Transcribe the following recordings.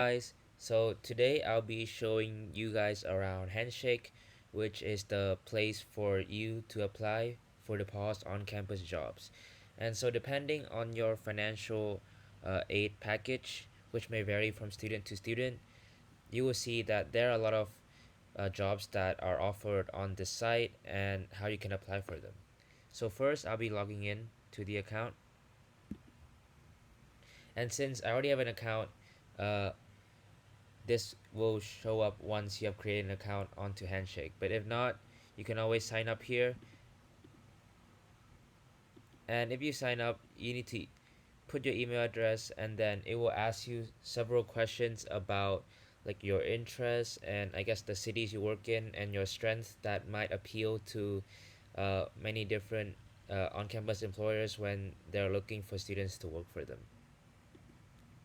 Guys, so today I'll be showing you guys around Handshake, which is the place for you to apply for the pause on campus jobs. And so, depending on your financial aid package, which may vary from student to student, you will see that there are a lot of jobs that are offered on this site and how you can apply for them. So, first, I'll be logging in to the account. And since I already have an account, uh, this will show up once you have created an account onto Handshake. But if not, you can always sign up here. And if you sign up, you need to put your email address, and then it will ask you several questions about like your interests and I guess the cities you work in and your strengths that might appeal to many different on-campus employers when they're looking for students to work for them.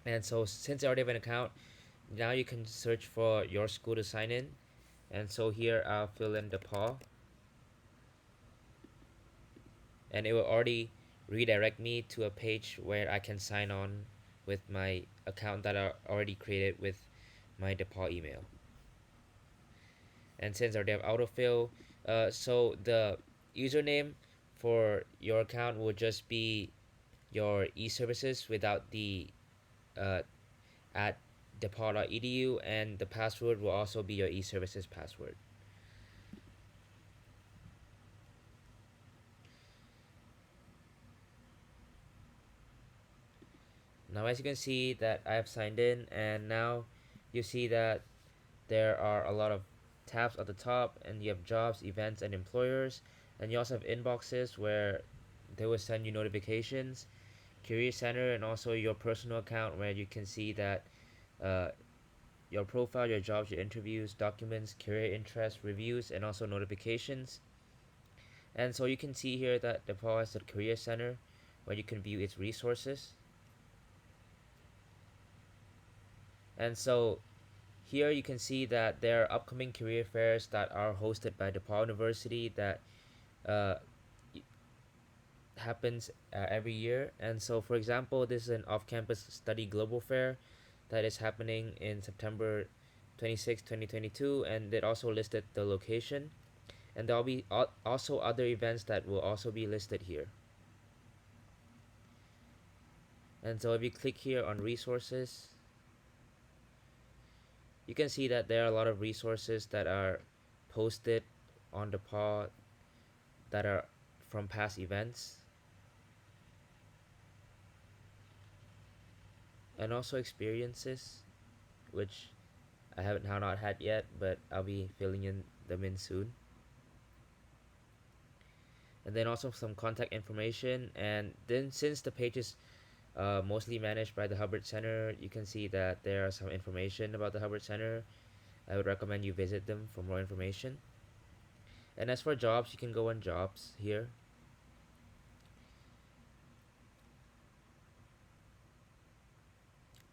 And so since I already have an account, now you can search for your school to sign in. And so here I'll fill in the PAW, and it will already redirect me to a page where I can sign on with my account that I already created with my DePaul email. And since I already have autofill, so the username for your account will just be your e-services without the uh, at depaul.edu, and the password will also be your e-services password. Now as you can see that I have signed in, and now you see that there are a lot of tabs at the top, and you have jobs, events, and employers, and you also have inboxes where they will send you notifications, career center, and also your personal account where you can see that uh, your profile, your jobs, your interviews, documents, career interests, reviews, and also notifications. And so you can see here that DePaul has a career center where you can view its resources. And so here you can see that there are upcoming career fairs that are hosted by DePaul University that uh, happens every year. And so, for example, this is an off-campus study global fair that is happening in September 26, 2022, and it also listed the location. And there'll be also other events that will also be listed here. And so if you click here on resources, you can see that there are a lot of resources that are posted on the pod that are from past events, and also experiences, which I haven't not had yet, but I'll be filling in them in soon. And then also some contact information. And then since the page is mostly managed by the Hubbard Center, you can see that there are some information about the Hubbard Center. I would recommend you visit them for more information. And as for jobs, you can go on jobs here.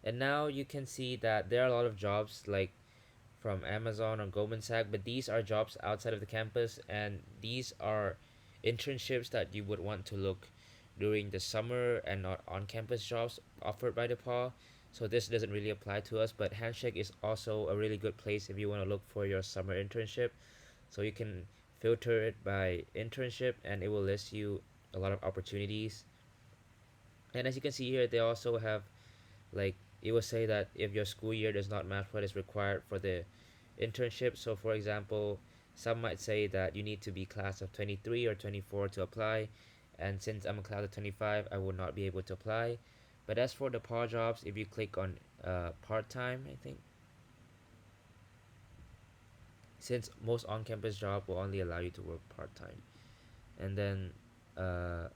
And now you can see that there are a lot of jobs like from Amazon or Goldman Sachs, but these are jobs outside of the campus, and these are internships that you would want to look during the summer and not on campus jobs offered by DePaul. So this doesn't really apply to us, but Handshake is also a really good place if you want to look for your summer internship. So you can filter it by internship, and it will list you a lot of opportunities. And as you can see here, they also have like it will say that if your school year does not match what is required for the internship. So for example, some might say that you need to be class of 23 or 24 to apply, and since I'm a class of 25, I would not be able to apply. But as for the part jobs, if you click on part-time, I think, since most on-campus job will only allow you to work part-time. And then uh,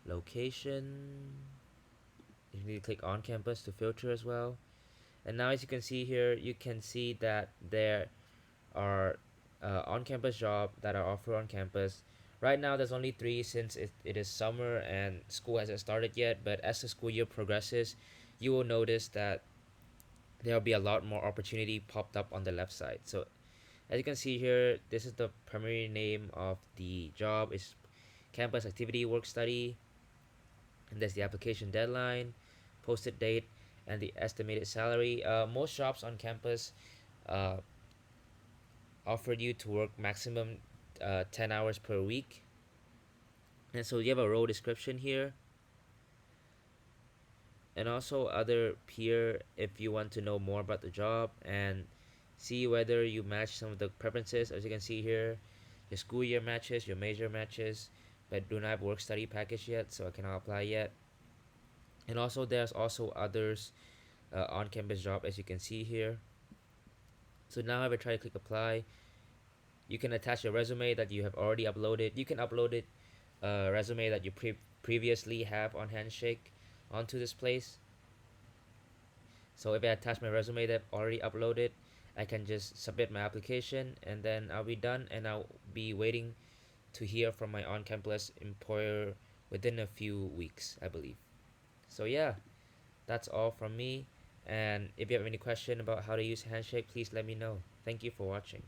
location, you need to click on campus to filter as well. And now as you can see here, you can see that there are on-campus jobs that are offered on campus. Right now there's only three since it is summer and school hasn't started yet, but as the school year progresses, you will notice that there'll be a lot more opportunity popped up on the left side. So as you can see here, this is the primary name of the job is campus activity work study, and there's the application deadline, posted date, and the estimated salary. Most jobs on campus uh, offered you to work maximum 10 hours per week. And so you have a role description here, and also other peer if you want to know more about the job and see whether you match some of the preferences. As you can see here, your school year matches, your major matches, but do not have work study package yet, so I cannot apply yet. And also there's also others on campus job, as you can see here. So now if I try to click apply, you can attach a resume that you have already uploaded. You can upload it resume that you previously have on Handshake onto this place. So if I attach my resume that I've already uploaded, I can just submit my application and then I'll be done, and I'll be waiting to hear from my on-campus employer within a few weeks, I believe. So yeah, that's all from me. And if you have any question about how to use Handshake, please let me know. Thank you for watching.